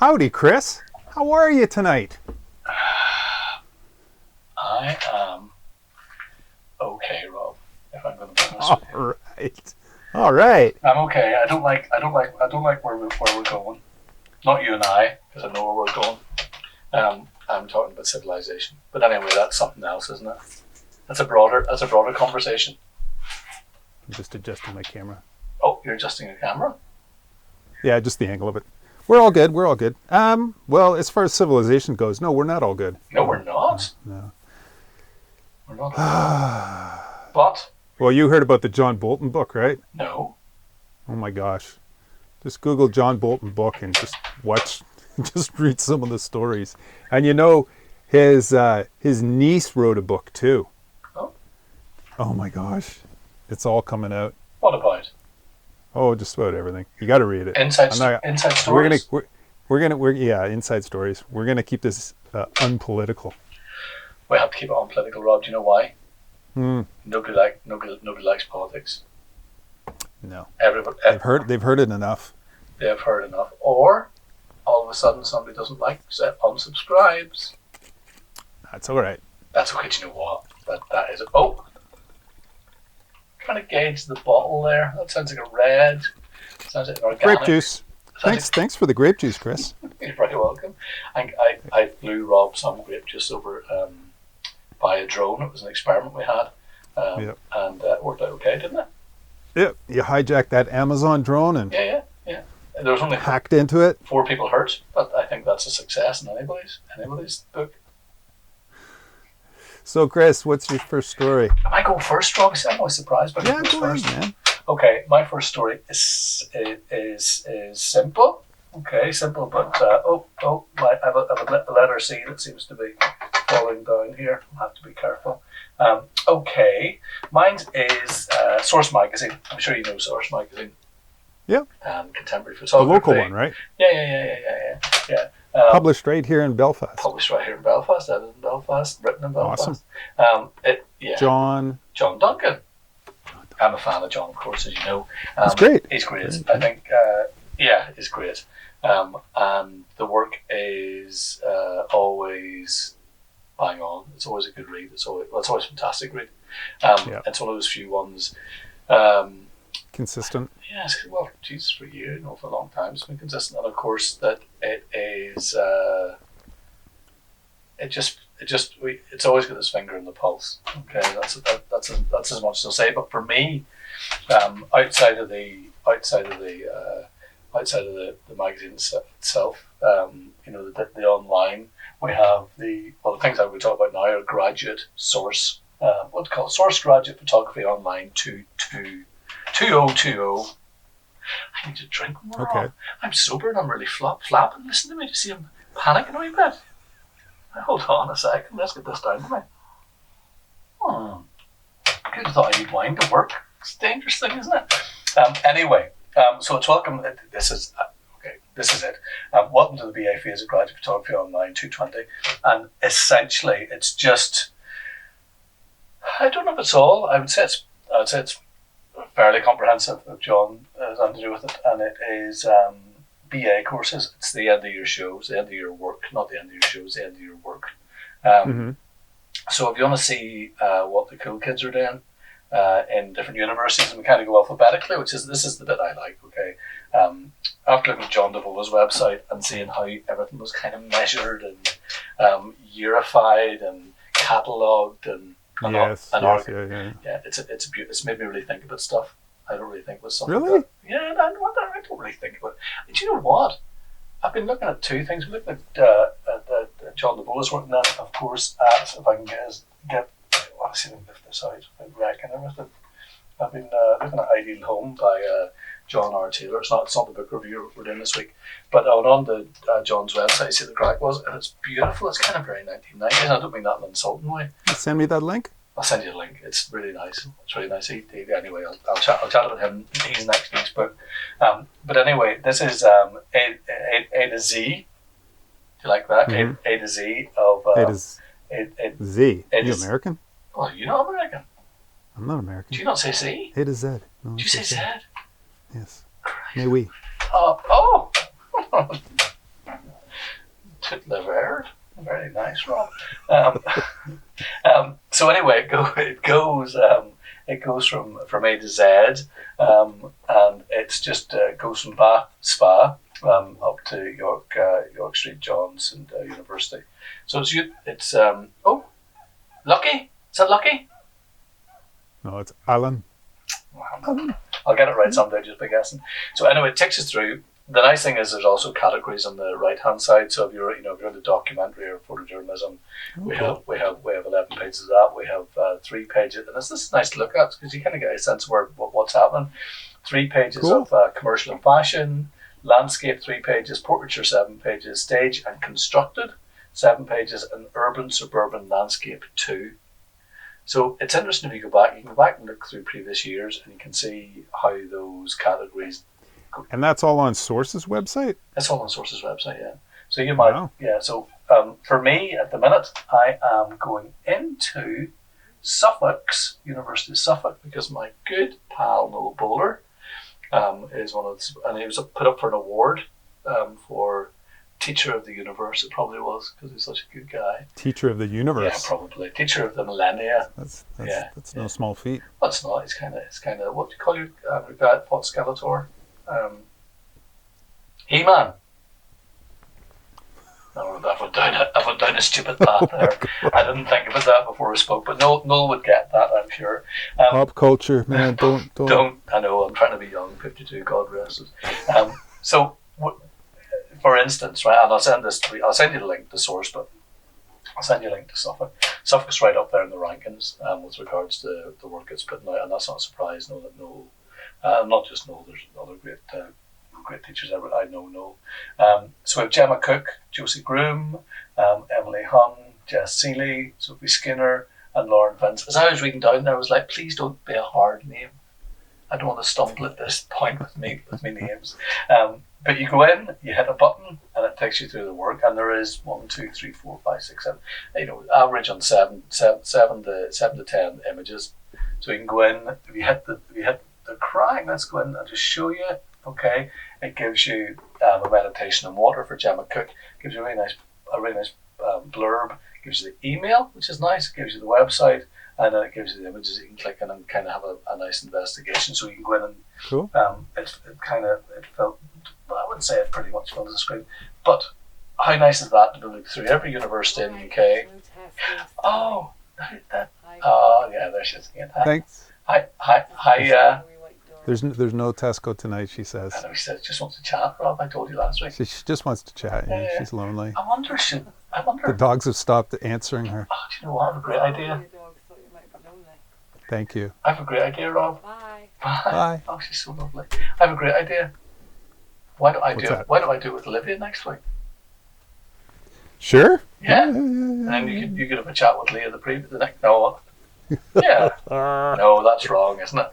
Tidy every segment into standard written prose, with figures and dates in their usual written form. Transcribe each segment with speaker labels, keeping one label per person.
Speaker 1: Howdy, Chris. How are you tonight?
Speaker 2: I am okay, Rob. If I'm going to be honest with you.
Speaker 1: All right. All right.
Speaker 2: I'm okay. I don't like where we're going. Not you and I, because I know where we're going. I'm talking about civilization. But anyway, that's something else, isn't it? That's a broader conversation.
Speaker 1: I'm just adjusting my camera.
Speaker 2: Oh, you're adjusting your camera?
Speaker 1: Yeah, just the angle of it. We're all good. We're all good. Well, as far as civilization goes, no, we're not all good.
Speaker 2: No, we're not.
Speaker 1: No.
Speaker 2: We're not all good. But?
Speaker 1: Well, you heard about the John Bolton book, right?
Speaker 2: No.
Speaker 1: Oh my gosh. Just Google John Bolton book and just watch, just read some of the stories. And you know, his niece wrote a book too.
Speaker 2: Oh.
Speaker 1: Oh my gosh. It's all coming out.
Speaker 2: What about?
Speaker 1: Oh, just about everything. You got to read it.
Speaker 2: Inside stories.
Speaker 1: Yeah, inside stories. We're gonna keep this unpolitical.
Speaker 2: We have to keep it unpolitical, Rob. Do you know why?
Speaker 1: Hmm.
Speaker 2: Nobody likes politics.
Speaker 1: No.
Speaker 2: They've
Speaker 1: heard it enough.
Speaker 2: They have heard enough. Or all of a sudden somebody doesn't like it, unsubscribes.
Speaker 1: That's all right.
Speaker 2: That's okay. Do you know what? That is it. Oh. Trying to gauge the bottle there. That sounds like a red. Sounds like an organic.
Speaker 1: Grape juice. Thanks for the grape juice, Chris.
Speaker 2: You're very welcome. I flew Rob some grape juice over by a drone. It was an experiment we had,
Speaker 1: Yep.
Speaker 2: and it worked out okay, didn't it?
Speaker 1: Yep. You hijacked that Amazon drone and
Speaker 2: Yeah. There was only
Speaker 1: hacked into it.
Speaker 2: 4 people hurt, but I think that's a success in anybody's book.
Speaker 1: So, Chris, what's your first story?
Speaker 2: Am I going first, Rob? I'm always surprised by
Speaker 1: Yeah,
Speaker 2: who goes
Speaker 1: go
Speaker 2: first.
Speaker 1: ahead, man.
Speaker 2: Okay, my first story is simple. Okay, simple, but I have a letter C that seems to be falling down here. I have to be careful. Okay, mine is Source Magazine. I'm sure you know Source Magazine.
Speaker 1: Yeah.
Speaker 2: Contemporary photography.
Speaker 1: The local one, right?
Speaker 2: Yeah.
Speaker 1: Published right here in Belfast.
Speaker 2: Published right here in Belfast, edited in Belfast, written in Belfast.
Speaker 1: John
Speaker 2: Duncan. I'm a fan of John, of course, as you know.
Speaker 1: He's great.
Speaker 2: He's great. I think, he's great. And the work is always bang on. It's always a good read. It's always a fantastic read. It's one of those few ones.
Speaker 1: Consistent.
Speaker 2: Yes, well, Jesus, for a year, for a long time, it's been consistent. And of course, that it is. It's always got its finger in the pulse. Okay, that's as much as I'll say. But for me, outside of the magazine itself, the online, we have the things that we talk about now are graduate source. What's called Source Graduate Photography Online 2020. I need to drink more.
Speaker 1: Okay.
Speaker 2: I'm sober and I'm really flapping. Listen to me. Do you see I'm panicking a wee bit? Hold on a second. Let's get this down to me. Good. I thought I need wine to work. It's a dangerous thing, isn't it? Anyway, so it's welcome. This is it. Welcome to the BA phase of Graduate Photography Online 220. And essentially, it's just. I don't know if it's all. I would say it's fairly comprehensive. If John has something to do with it, and it is. BA courses. It's the end of your shows, the end of your work, not the end of your shows, the end of your work. So if you want to see what the cool kids are doing in different universities, and we kind of go alphabetically, this is the bit I like. Okay, after looking at John DeVoe's website and seeing how everything was kind of measured and yearified and catalogued it's made me really think about stuff. I don't really think it was something.
Speaker 1: Really?
Speaker 2: I don't really think about it. Do you know what? I've been looking at 2 things. We're looking at John DeVoe's work, and then, of course, if I can let's see if I can lift this out, I reckon everything. I've been looking at Ideal Home by John R. Taylor. It's not the book review we're doing this week, but I went on to John's website, see the crack was, and it's beautiful. It's kind of very 1990s. I don't mean that in an insulting way.
Speaker 1: Send me that link.
Speaker 2: I'll send you a link. It's really nice. Anyway, I'll chat about him. He's next week's book. But anyway, this is A to Z. Do you like that?
Speaker 1: Mm-hmm.
Speaker 2: A to Z of.
Speaker 1: Z.
Speaker 2: Are
Speaker 1: you American?
Speaker 2: Oh, you're not American.
Speaker 1: I'm not American.
Speaker 2: Do you not say Z?
Speaker 1: A to Z. No,
Speaker 2: do you say Z?
Speaker 1: Yes. May we?
Speaker 2: Oh. Toute la verde. Very nice, Rob. So anyway, it goes from A to Z, and it's just goes from Bath Spa up to York Street, Johns and University. So it's Lucky. Is that Lucky?
Speaker 1: No, it's Alan.
Speaker 2: I'll get it right someday, just by guessing. So anyway, it takes us through. The nice thing is there's also categories on the right hand side. So if you're into documentary or photojournalism, we have 11 pages of that. We have 3 pages, and this is nice to look at because you kind of get a sense of what's happening. 3 pages of commercial and fashion, landscape 3 pages, portraiture 7 pages, stage and constructed 7 pages, and urban suburban landscape 2. So it's interesting if you can go back and look through previous years, and you can see how those categories.
Speaker 1: And that's all on Source's website?
Speaker 2: That's all on Source's website, yeah. So you might, So for me, at the minute, I am going into Suffolk's, University of Suffolk, because my good pal Noel Bowler is one of the, and he was put up for an award for Teacher of the Universe. It probably was because he's such a good guy. Teacher of the Universe? Yeah, probably. Teacher of the Millennia. That's
Speaker 1: no small feat.
Speaker 2: Well, it's not. It's kind of what do you call your guy at Pot Skeletor? He-Man. No, I went down a stupid path there. I didn't think about that before we spoke, but Noel would get that, I'm sure.
Speaker 1: Pop culture, man. Don't.
Speaker 2: I know. I'm trying to be young. 52. God rest us. So, for instance, right, and I'll send you the link to Source, but I'll send you a link to Suffolk. Suffolk's right up there in the rankings with regards to the work it's putting out, and that's not a surprise. Not just Noel. There's other great teachers I know. So we have Gemma Cook, Josie Groom, Emily Hunn, Jess Seeley, Sophie Skinner, and Lauren Vince. As I was reading down there, I was like, please don't be a hard name. I don't want to stumble at this point with me names. But you go in, you hit a button, and it takes you through the work. And there is 1, 2, 3, 4, 5, 6, 7. Average on 7 to 10 images. So you can go in. If you hit the crying, let's go in and just show you. Okay, it gives you a meditation on water for Gemma Cook. Gives you a really nice blurb. Gives you the email, which is nice. It gives you the website, and then it gives you the images you can click in and kind of have a nice investigation. So you can go in and
Speaker 1: cool.
Speaker 2: It felt. I wouldn't say it pretty much filled the screen, but how nice is that to look through every university in the UK? Oh, yeah, there she is again.
Speaker 1: Thanks.
Speaker 2: Hi.
Speaker 1: There's no Tesco tonight, she says.
Speaker 2: I know, she says just wants to chat, Rob. I told you last week.
Speaker 1: She just wants to chat. Yeah. She's lonely.
Speaker 2: I wonder.
Speaker 1: The dogs have stopped answering her.
Speaker 2: Oh, do you know what? I have a great idea.
Speaker 1: Thank you.
Speaker 2: I have a great idea, Rob.
Speaker 1: Bye.
Speaker 2: Oh, she's so lovely. I have a great idea. Why don't I do it with Olivia next week?
Speaker 1: Sure.
Speaker 2: Yeah. And then you could have a chat with Leah the next. No, what? Yeah. No, that's wrong, isn't it?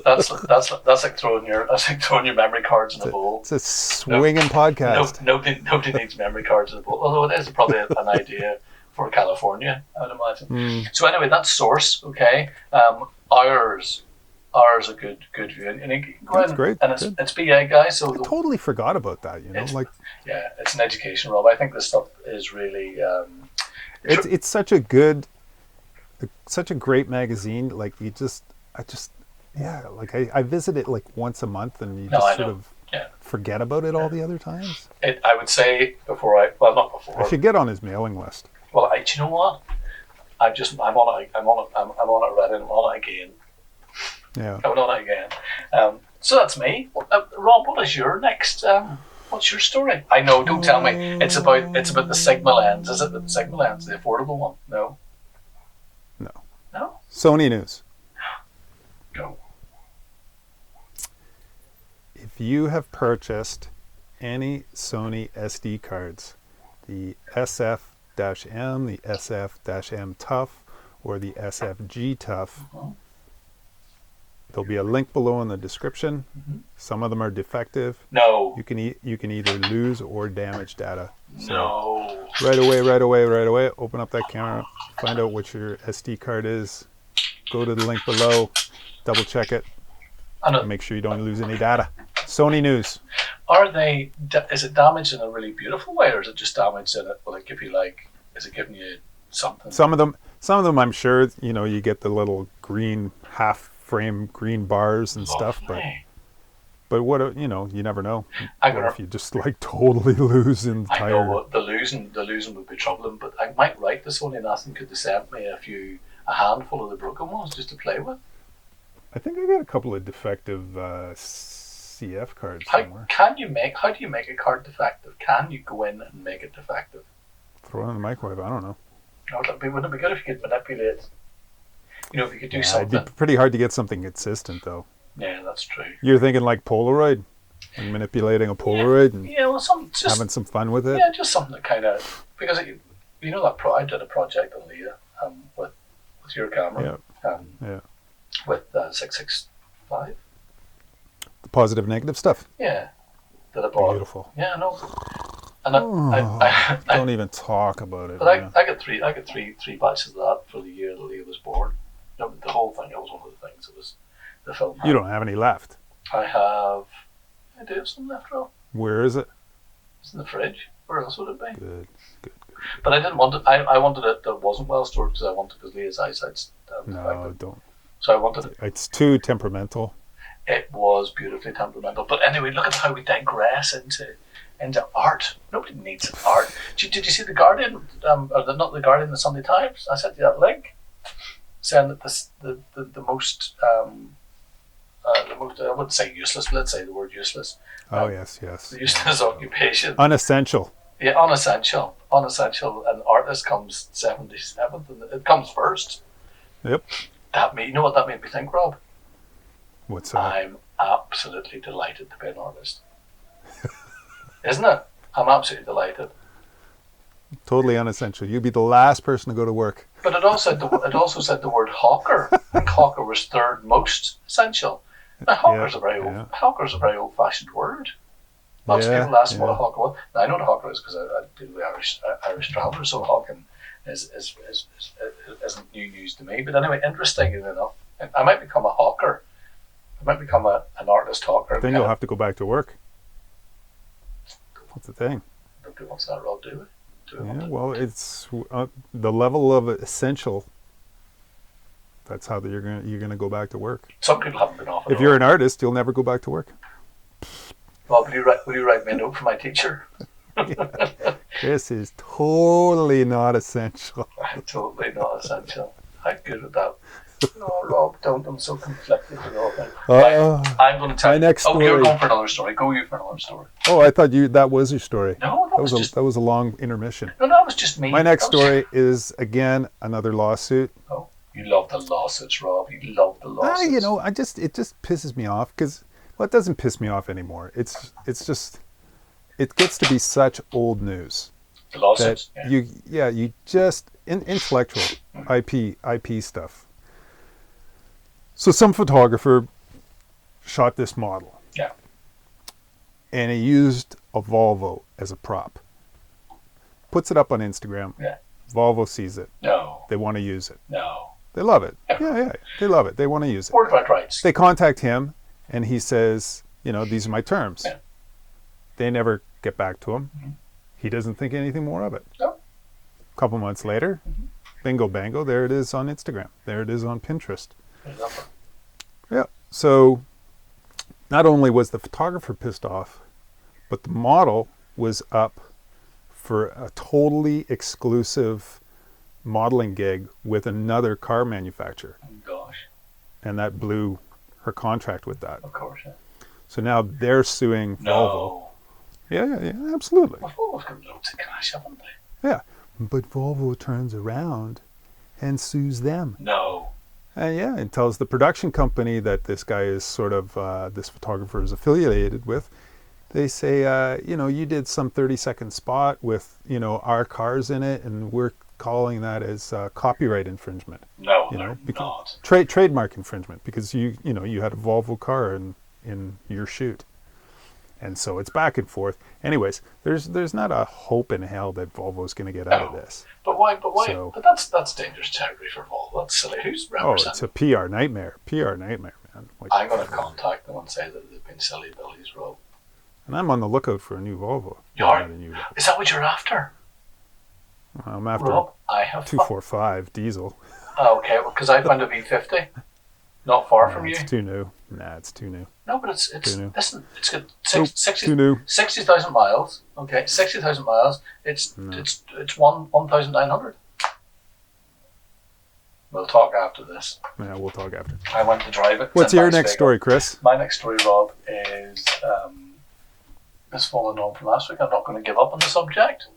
Speaker 2: That's like throwing your memory cards in a bowl.
Speaker 1: It's a swinging podcast.
Speaker 2: Nobody needs memory cards in a bowl. Although it is probably an idea for California, I would imagine. So anyway, that's Source. Okay. Ours a good view, and you can go in,
Speaker 1: great.
Speaker 2: And it's BA guys. So
Speaker 1: I totally forgot about that.
Speaker 2: It's an education, Rob. I think this stuff is really.
Speaker 1: It's such a great magazine. Like I visit it like once a month, and you forget about it all the other times.
Speaker 2: I would say not before.
Speaker 1: I should get on his mailing list.
Speaker 2: Well, do you know what? I'm on it already. I'm on it again.
Speaker 1: Yeah.
Speaker 2: I'm on it again. So that's me. Rob, what is your next? What's your story? I know. Don't tell me. It's about the Sigma lens. Is it the Sigma lens, the affordable one? No.
Speaker 1: Sony news.
Speaker 2: Go.
Speaker 1: If you have purchased any Sony SD cards, the SF-M, the SF-M Tough, or the SFG Tough, there'll be a link below in the description. Some of them are defective.
Speaker 2: No.
Speaker 1: You can either lose or damage data. So
Speaker 2: no.
Speaker 1: Right away. Open up that camera. Find out what your SD card is. Go to the link below. Double check it. And make sure you don't lose any data. Sony news.
Speaker 2: Are they? Is it damaged in a really beautiful way, or is it just damaged in it? Will it give you like? Is it giving you something?
Speaker 1: Some of them, I'm sure, you get the little green half-frame green bars and stuff, but what you never know. What if you just like totally lose in the tire?
Speaker 2: I know the losing would be troubling, but I might write to Sony and ask them could they send me a handful of the broken ones just to play with.
Speaker 1: I think I got a couple of defective CF cards
Speaker 2: How
Speaker 1: somewhere.
Speaker 2: do you make a card defective? Can you go in and make it defective?
Speaker 1: Throw it in the microwave. I don't know.
Speaker 2: No, wouldn't it be good if you could manipulate? If you could do something.
Speaker 1: It'd be pretty hard to get something consistent, though.
Speaker 2: Yeah, that's true.
Speaker 1: You're thinking like Polaroid, and manipulating a Polaroid and having some fun with it.
Speaker 2: Yeah, just something that kind of because I did a project on Leah with your camera.
Speaker 1: Yeah.
Speaker 2: With 665.
Speaker 1: The positive, negative stuff.
Speaker 2: Yeah, that I bought.
Speaker 1: Beautiful.
Speaker 2: Yeah, I know. And I
Speaker 1: don't even talk about it.
Speaker 2: But I got three batches of that for the year that Leah was born. The whole thing. It was one of the things. It was the film.
Speaker 1: You don't have any left.
Speaker 2: I do have some left, Rob.
Speaker 1: Where is it?
Speaker 2: It's in the fridge. Where else would it be?
Speaker 1: Good.
Speaker 2: But I didn't want it. I wanted it that wasn't well stored because Leah's eyesight's
Speaker 1: no, don't.
Speaker 2: So I wanted it.
Speaker 1: It's too temperamental.
Speaker 2: It was beautifully temperamental. But anyway, look at how we digress into art. Nobody needs art. Did you see the Guardian? Not the Guardian, the Sunday Times. I sent you that link, saying that the most I wouldn't say useless, but let's say the word useless.
Speaker 1: Oh yes.
Speaker 2: The useless occupation.
Speaker 1: Unessential.
Speaker 2: Yeah, unessential. An artist comes 77th, and it comes first.
Speaker 1: Yep.
Speaker 2: You know what that made me think, Rob?
Speaker 1: What's that?
Speaker 2: I'm absolutely delighted to be an artist. Isn't it? I'm absolutely delighted.
Speaker 1: Totally unessential. You'd be the last person to go to work.
Speaker 2: But it also said the word hawker. I think hawker was third most essential. Now, hawker's a very old-fashioned word. Lots of people ask what a hawker was. Now, I know what a hawker is because I deal with Irish travellers, so hawking isn't new news to me. But anyway, interestingly enough, I might become a hawker. I might become an artist hawker.
Speaker 1: Then you'll have to go back to work. That's the thing.
Speaker 2: Nobody wants that, Rob, do we?
Speaker 1: Well, it's the level of essential. That's how you're gonna go back to work.
Speaker 2: Some people haven't been off.
Speaker 1: If you're an artist, you'll never go back to work.
Speaker 2: Well, will you write me a note for my teacher?
Speaker 1: This is totally not essential.
Speaker 2: Totally not essential. How good with that? No, Rob, don't. I'm so conflicted with all things. I'm going to tell you.
Speaker 1: Next story.
Speaker 2: You're going for another story. Go you for another story.
Speaker 1: Oh, I thought that was your story.
Speaker 2: No,
Speaker 1: that was a long intermission.
Speaker 2: No, that was just me.
Speaker 1: My next story is again another lawsuit.
Speaker 2: Oh, you love the lawsuits, Rob. You love the lawsuits.
Speaker 1: It just pisses me off because it doesn't piss me off anymore. It's just it gets to be such old news.
Speaker 2: The lawsuits.
Speaker 1: That you just intellectual IP stuff. So some photographer shot this model.
Speaker 2: Yeah.
Speaker 1: And he used a Volvo as a prop. Puts it up on Instagram.
Speaker 2: Yeah.
Speaker 1: Volvo sees it.
Speaker 2: No.
Speaker 1: They want to use it.
Speaker 2: No.
Speaker 1: They love it. Yeah. They love it. They want to use it.
Speaker 2: Worldwide rights.
Speaker 1: They contact him and he says, these are my terms.
Speaker 2: Yeah.
Speaker 1: They never get back to him.
Speaker 2: Mm-hmm.
Speaker 1: He doesn't think anything more of it.
Speaker 2: No.
Speaker 1: A couple months later, bingo bango, there it is on Instagram. There it is on Pinterest. Yeah. So not only was the photographer pissed off, but the model was up for a totally exclusive modeling gig with another car manufacturer.
Speaker 2: Oh gosh.
Speaker 1: And that blew her contract with that.
Speaker 2: Of course, yeah.
Speaker 1: So now they're suing Volvo.
Speaker 2: No.
Speaker 1: Yeah, absolutely.
Speaker 2: Well, Volvo's got loads of cash, haven't they?
Speaker 1: Yeah. But Volvo turns around and sues them.
Speaker 2: No.
Speaker 1: And tells the production company that this guy is sort of, this photographer is affiliated with. They say, you did some 30-second spot with, our cars in it, and we're calling that as copyright infringement.
Speaker 2: No, they're not.
Speaker 1: Trademark infringement, because you had a Volvo car in your shoot. And so it's back and forth. Anyways, there's not a hope in hell that Volvo's going to get out of this.
Speaker 2: But why? So, but that's dangerous territory for Volvo. That's silly. Who's representing?
Speaker 1: Oh, it's a PR nightmare. PR nightmare, man.
Speaker 2: I'm going to contact them and say that they've been making silly billies, Rob.
Speaker 1: And I'm on the lookout for a new Volvo.
Speaker 2: You are?
Speaker 1: Not a new Volvo.
Speaker 2: Is that what you're after?
Speaker 1: I'm after
Speaker 2: Rob, I have
Speaker 1: 245 diesel.
Speaker 2: Oh, okay, well, because I found a V50 not far from you.
Speaker 1: It's too new. Nah, it's too new.
Speaker 2: No, but it's
Speaker 1: Too new.
Speaker 2: listen, it's got
Speaker 1: Nope,
Speaker 2: 60
Speaker 1: too new.
Speaker 2: 60,000 miles. Okay, 60,000 miles. It's 1,900. We'll talk after this.
Speaker 1: Yeah, we'll talk after.
Speaker 2: I went to drive it.
Speaker 1: What's your next story, Chris?
Speaker 2: My next story, Rob, is following on from last week. I'm not going to give up on the subject.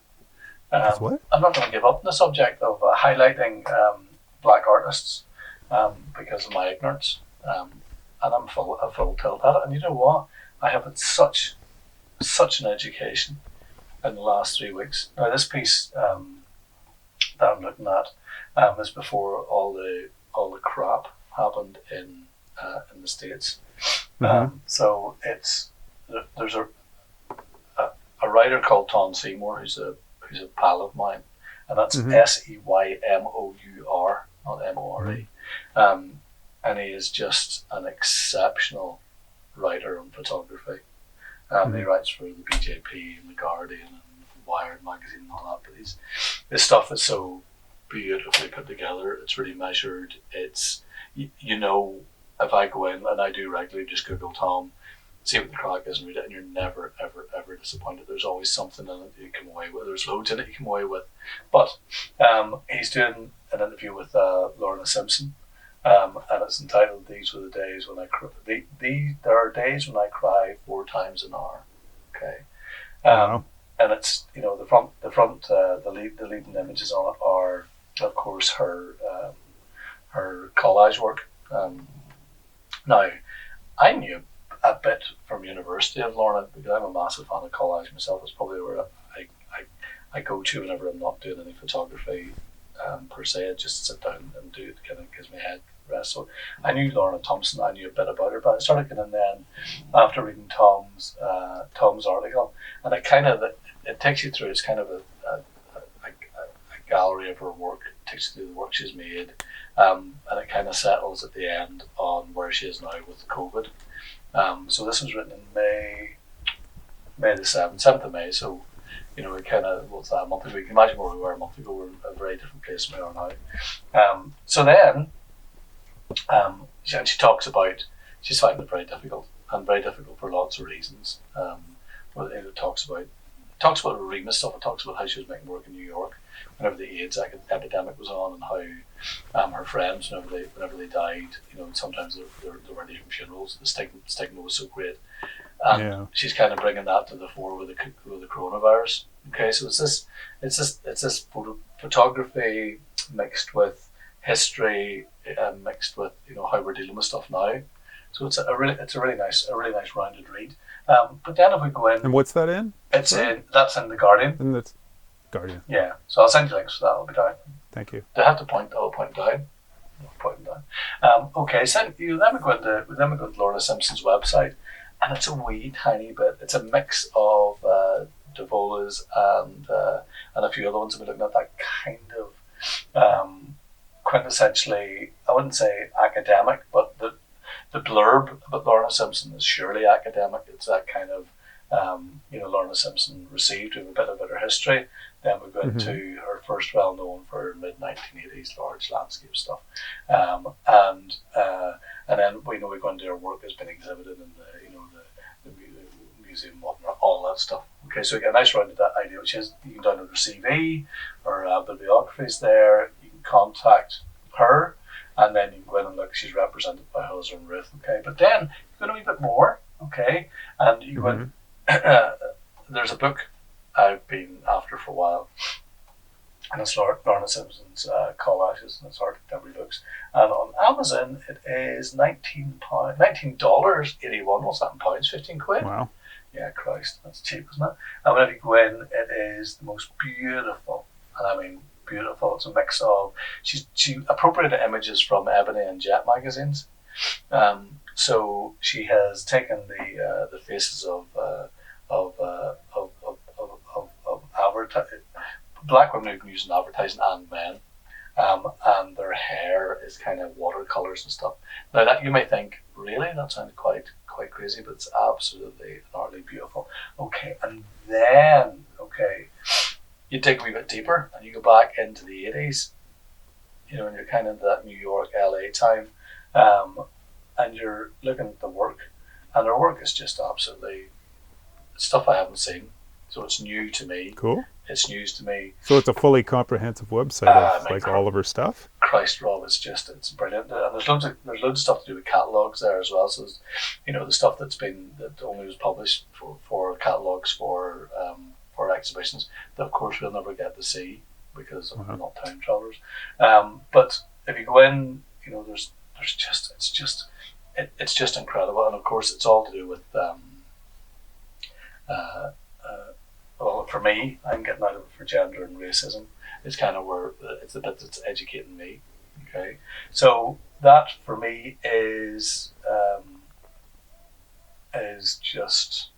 Speaker 1: What?
Speaker 2: I'm not going to give up on the subject of highlighting black artists because of my ignorance. And I'm a full tilt at it. And you know what? I have had such an education in the last 3 weeks. Now, this piece that I'm looking at is before all the crap happened in the States.
Speaker 1: Mm-hmm.
Speaker 2: So there's a writer called Tom Seymour who's a pal of mine, and that's Seymour, not MORE. And he is just an exceptional writer on photography. He writes for the BJP and the Guardian and Wired magazine and all that. But his stuff is so beautifully put together. It's really measured. It's if I go in, and I do regularly, just Google Tom, see what the crack is and read it, and you're never, ever, ever disappointed. There's always something in it you come away with. There's loads in it you come away with. But he's doing an interview with Lorna Simpson, and it's entitled "These Were the Days When I Cry." There are days when I cry 4 times an hour. Okay,
Speaker 1: Wow.
Speaker 2: and it's the leading images on it are, of course, her collage work. Now, I knew a bit from university of Lorna because I'm a massive fan of collage myself. It's probably where I go to whenever I'm not doing any photography per se. I just sit down and do it. Kind of gives my head rest. So I knew Lorna Thompson. I knew a bit about her, but I started getting in then after reading Tom's article, and it takes you through. It's kind of a gallery of her work. It takes you through the work she's made, and it kind of settles at the end on where she is now with COVID. So this was written in May the 7th of May. So, we kind of, what's that, a month ago? You can imagine where we were a month ago. We're in a very different place than we are now. So then, she talks about, she's finding it very difficult, and very difficult for lots of reasons. It talks about arena stuff. It talks about how she was making work in New York whenever the AIDS epidemic was on, and how her friends, whenever they died, sometimes there weren't even funerals. The stigma was so great, and she's kind of bringing that to the fore with the coronavirus. Okay, so it's this photography mixed with history, mixed with how we're dealing with stuff now. So it's a really nice rounded read. But then if we go in,
Speaker 1: And what's that in?
Speaker 2: that's in the Guardian.
Speaker 1: And that's Guardian.
Speaker 2: Yeah, so I'll send you links for that. I'll be down.
Speaker 1: Thank you.
Speaker 2: Do I have to point? I'll point down. Pointing down. Okay, so then we go into Lorna Simpson's website, and it's a wee tiny bit. It's a mix of Devolas and a few other ones. We're looking at that kind of quintessentially, I wouldn't say academic, but the blurb about Lorna Simpson is surely academic. It's that kind of Lorna Simpson received a bit about her history. Then we go into her first well known for her mid-1980s large landscape stuff, and then we go into her work has been exhibited in the museum, whatnot, all that stuff. Okay, so you get a nice rounded idea, which is you can download her CV, her bibliographies there. You can contact her, and then you can go in and look. She's represented by her husband Ruth. Okay, but then you go in a wee bit more. Okay, and you go in. There's a book I've been after for a while, and it's Lorna Simpson's collages, and it's art contemporary books. And on Amazon, it is $19.81. What's that in pounds? 15 quid.
Speaker 1: Wow.
Speaker 2: Yeah, Christ, that's cheap, isn't it? And whenever you go in, it is the most beautiful, and I mean beautiful. It's a mix of she appropriated images from Ebony and Jet magazines. So she has taken the faces of black women who've been used in advertising and men, and their hair is kind of watercolors and stuff. Now that you may think, really, that sounded quite quite crazy, but it's absolutely utterly beautiful. Okay, and then you dig a wee bit deeper and you go back into the 80s, and you're kind of that New York, LA time, and you're looking at the work, and their work is just absolutely stuff I haven't seen, so it's new to me.
Speaker 1: Cool.
Speaker 2: It's news to me.
Speaker 1: So it's a fully comprehensive website of like all of her stuff.
Speaker 2: Christ, Rob, it's brilliant, and there's loads of stuff to do with catalogs there as well. So the stuff that only was published for catalogs for exhibitions that of course we'll never get to see because we're not time travelers. But if you go in, there's it's just incredible, and of course it's all to do with well, for me, I'm getting out of it for gender and racism. It's kind of where it's the bit that's educating me. Okay, so that for me is just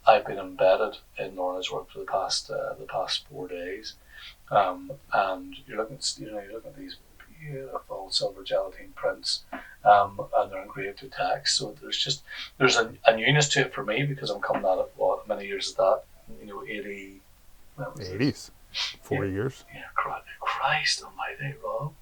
Speaker 2: I've been embedded in Lorna's work for the past 4 days, and you're looking at these beautiful silver gelatine prints, and they're engraved to text. So there's a newness to it for me because I'm coming at it many years of that.
Speaker 1: 80s, 40 years.
Speaker 2: Yeah, Christ Almighty, Rob.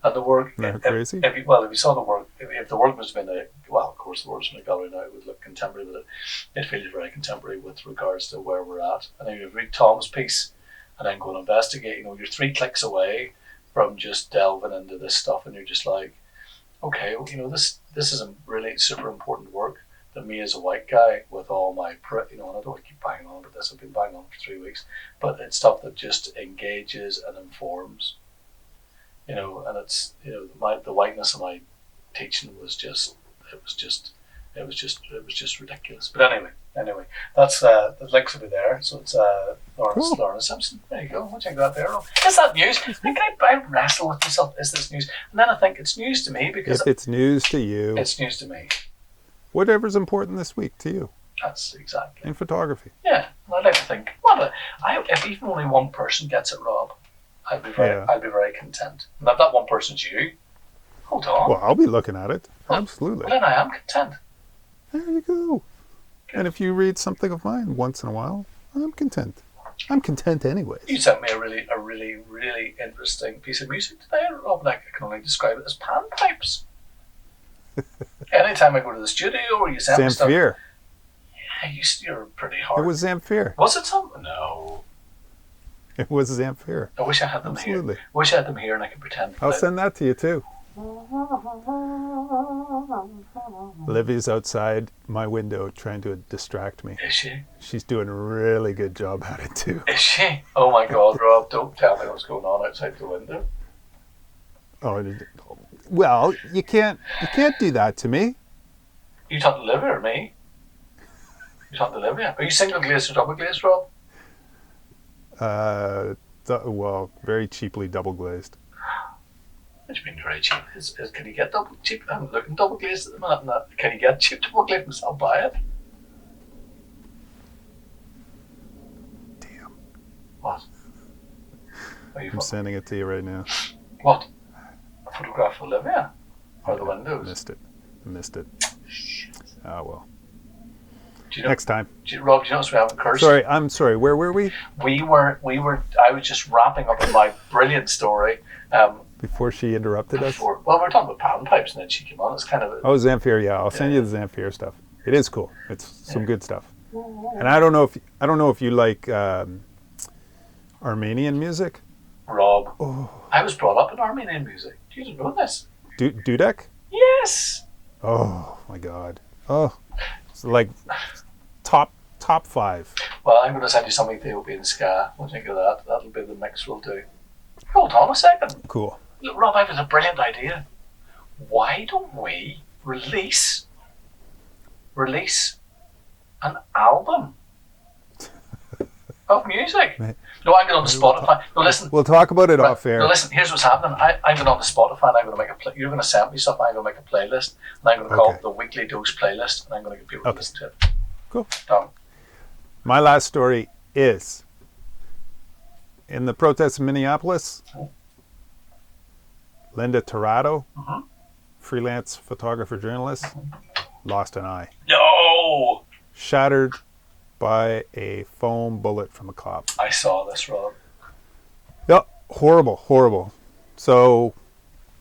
Speaker 2: And the work.
Speaker 1: Crazy.
Speaker 2: If you saw the work, if the work was in of course the work's in a gallery now, it would look contemporary, but it feels very contemporary with regards to where we're at. And then you read Tom's piece, and then go and investigate. You're 3 clicks away from just delving into this stuff, and you're just like, okay, this is a really super important work that me as a white guy with all my, and I don't want to keep banging on about this, I've been banging on for 3 weeks, but it's stuff that just engages and informs, and it's, the whiteness of my teaching was just ridiculous. But anyway, that's the links will be there. So it's Lorna Simpson. There you go. What do you think of that there? Is that news? I wrestle with myself. Is this news? And then I think it's news to me because
Speaker 1: if it's news to you,
Speaker 2: it's news to me.
Speaker 1: Whatever's important this week to you.
Speaker 2: That's exactly.
Speaker 1: In photography.
Speaker 2: Yeah, I'd like to think. If even only one person gets it, Rob, I'd be very content. And if that one person's you, hold on.
Speaker 1: Well, I'll be looking at it. Absolutely.
Speaker 2: Well, then I am content.
Speaker 1: There you go. And if you read something of mine once in a while, I'm content. I'm content anyways.
Speaker 2: You sent me a really, really interesting piece of music today, Rob, and I can only describe it as panpipes. Anytime I go to the studio or you send me stuff.
Speaker 1: Zamfir.
Speaker 2: Yeah, you're pretty hard.
Speaker 1: It was Zamfir.
Speaker 2: Was it something? No.
Speaker 1: It was Zamfir.
Speaker 2: I wish I had them
Speaker 1: Absolutely.
Speaker 2: here. I wish I had them here and I could pretend.
Speaker 1: I'll send that to you too. Livy's outside my window trying to distract me.
Speaker 2: Is she?
Speaker 1: She's doing a really good job at it too.
Speaker 2: Is she? Oh my God, Rob, don't tell me what's going on outside the window.
Speaker 1: Oh, well, you can't do that to me.
Speaker 2: You talking to Livy or me? You talking to Livy? Are you single glazed or double glazed, Rob?
Speaker 1: Well, very cheaply double glazed.
Speaker 2: What do you mean very cheap? Can you get double cheap? I'm looking double glazed at the minute. Can you get cheap double glazed myself? Buy it.
Speaker 1: Damn.
Speaker 2: What?
Speaker 1: I'm sending it to you right now.
Speaker 2: What? A photograph of Olivia? Or the windows?
Speaker 1: Missed it.
Speaker 2: Shit.
Speaker 1: Oh well.
Speaker 2: Next
Speaker 1: time.
Speaker 2: Rob, do you notice we haven't cursed?
Speaker 1: Sorry, I'm sorry. Where were we?
Speaker 2: I was just wrapping up with my brilliant story.
Speaker 1: Before she interrupted us?
Speaker 2: Well, we were talking about panpipes and then she came on. It's kind of
Speaker 1: Zamfir, yeah. I'll send you the Zamfir stuff. It is cool. It's some good stuff. And I don't know if you like Armenian music.
Speaker 2: Rob, I was brought up in Armenian music. You didn't know this?
Speaker 1: Dudek?
Speaker 2: Yes.
Speaker 1: Oh my God. Oh, it's like top 5.
Speaker 2: Well, I'm going to send you some Ethiopian ska. What do you think of that? That'll be the mix we'll do. Hold on a second.
Speaker 1: Cool.
Speaker 2: Look, Rob, I have a brilliant idea. Why don't we release an album of music? No, I'm going on to Spotify. No, listen.
Speaker 1: We'll talk about it off air.
Speaker 2: No, listen. Here's what's happening. I'm going on to Spotify and I'm going to make a you're going to send me stuff. I'm going to make a playlist and I'm going to call it the Weekly Dose Playlist and I'm going to get people to listen to it.
Speaker 1: Cool.
Speaker 2: Done.
Speaker 1: My last story is in the protests in Minneapolis. Linda Tirado, freelance photographer journalist, lost an eye.
Speaker 2: No!
Speaker 1: Shattered by a foam bullet from a cop.
Speaker 2: I saw this, Rob.
Speaker 1: Yep, horrible, horrible. So,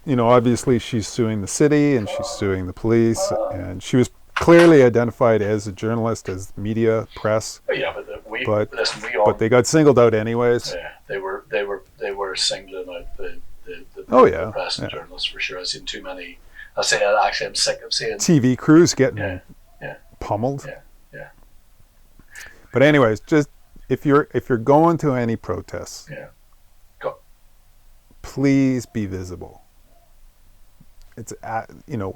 Speaker 1: obviously she's suing the city and she's suing the police, and she was clearly identified as a journalist, as media, press.
Speaker 2: Yeah, but
Speaker 1: but they got singled out anyways.
Speaker 2: Yeah, they were singling out the press and journalists for sure. I've seen too many. I'm sick of seeing
Speaker 1: TV crews getting pummeled.
Speaker 2: Yeah.
Speaker 1: But anyways, just if you're going to any protests,
Speaker 2: go.
Speaker 1: Please be visible. It's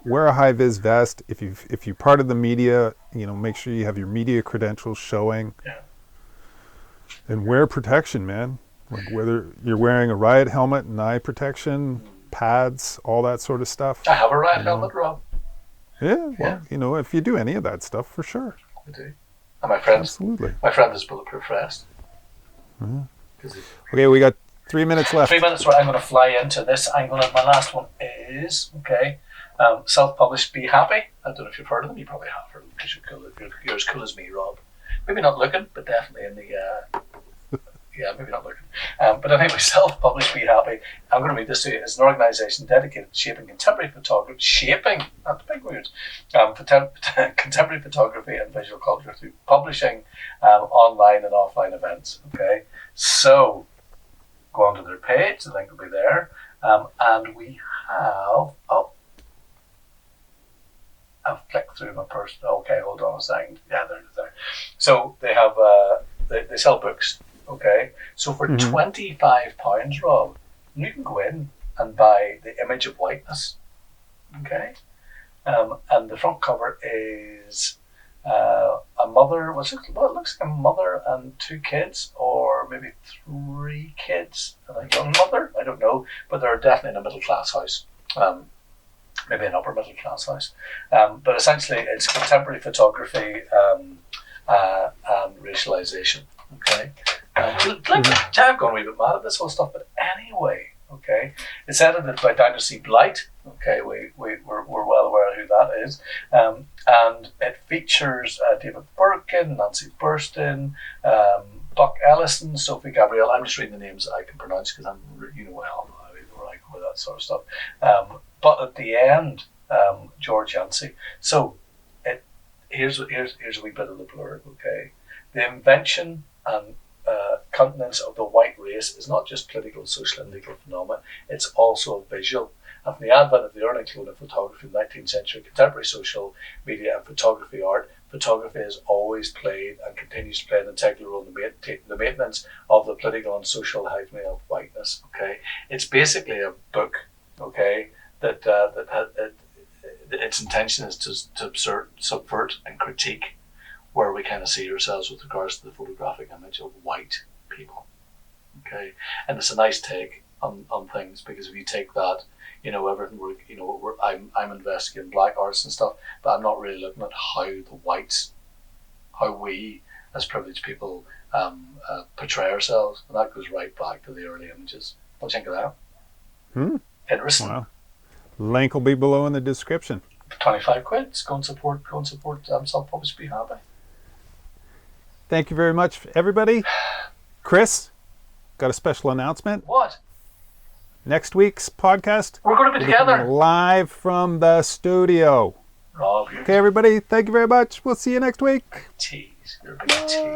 Speaker 1: wear a high vis vest. If you're part of the media, make sure you have your media credentials showing.
Speaker 2: Yeah.
Speaker 1: And wear protection, man. Like whether you're wearing a riot helmet and eye protection, pads, all that sort of stuff.
Speaker 2: I have a riot helmet, Rob.
Speaker 1: Yeah, well, if you do any of that stuff, for sure.
Speaker 2: I do. And my friend is bulletproof vest.
Speaker 1: Mm-hmm. Okay, we got 3 minutes left.
Speaker 2: 3 minutes where I'm going to fly into this. My last one is, self-published Be Happy. I don't know if you've heard of them. You probably have heard of them because you're as cool as me, Rob. Maybe not looking, but definitely in the... maybe not looking. But anyway, self-published Be Happy. I'm going to read this to you. It's an organisation dedicated to shaping contemporary photography. Shaping? That's big words. Contemporary photography and visual culture through publishing online and offline events. Okay? So, go onto their page. The link will be there. And we have... I've flicked through my person. Okay, hold on a second. Yeah, there. So, they have... they sell books. Okay, so for £25, Rob, you can go in and buy The Image of Whiteness. Okay, and the front cover is a mother. It looks like a mother and 2 kids, or maybe 3 kids and a young mother. I don't know, but they're definitely in a middle class house. Maybe an upper middle class house. But essentially, it's contemporary photography and racialization. Okay. I've gone a wee bit mad at this whole stuff, but anyway, okay, it's edited by Dr. C. Blight. Okay, we're well aware of who that is, and it features David Birkin, Nancy Burston, Buck Ellison, Sophie Gabrielle. I'm just reading the names that I can pronounce because I'm I like with that sort of stuff. But at the end, George Yancey. So here's a wee bit of the blurb. Okay, the invention and continence of the white race is not just political, social, and legal phenomena, it's also visual. And from the advent of the early clone of photography in the 19th century, contemporary social media and photography art, photography has always played and continues to play an integral role in the maintenance of the political and social hyphen of whiteness. Okay, it's basically a book. Okay, that its intention is to subvert and critique where we kind of see ourselves with regards to the photographic image of white people. Okay, and it's a nice take on things, because if you take that, everything I'm investigating black artists and stuff, but I'm not really looking at how we as privileged people portray ourselves, and that goes right back to the early images. What do you think of that? Interesting.
Speaker 1: Wow. Link will be below in the description.
Speaker 2: £25. Go and support self-published Be Happy.
Speaker 1: Thank you very much, everybody. Chris, got a special announcement.
Speaker 2: What?
Speaker 1: Next week's podcast,
Speaker 2: we're going to be together
Speaker 1: live from the studio.
Speaker 2: Rob,
Speaker 1: okay, everybody, thank you very much. We'll see you next week.
Speaker 2: Tease. You're a big tease.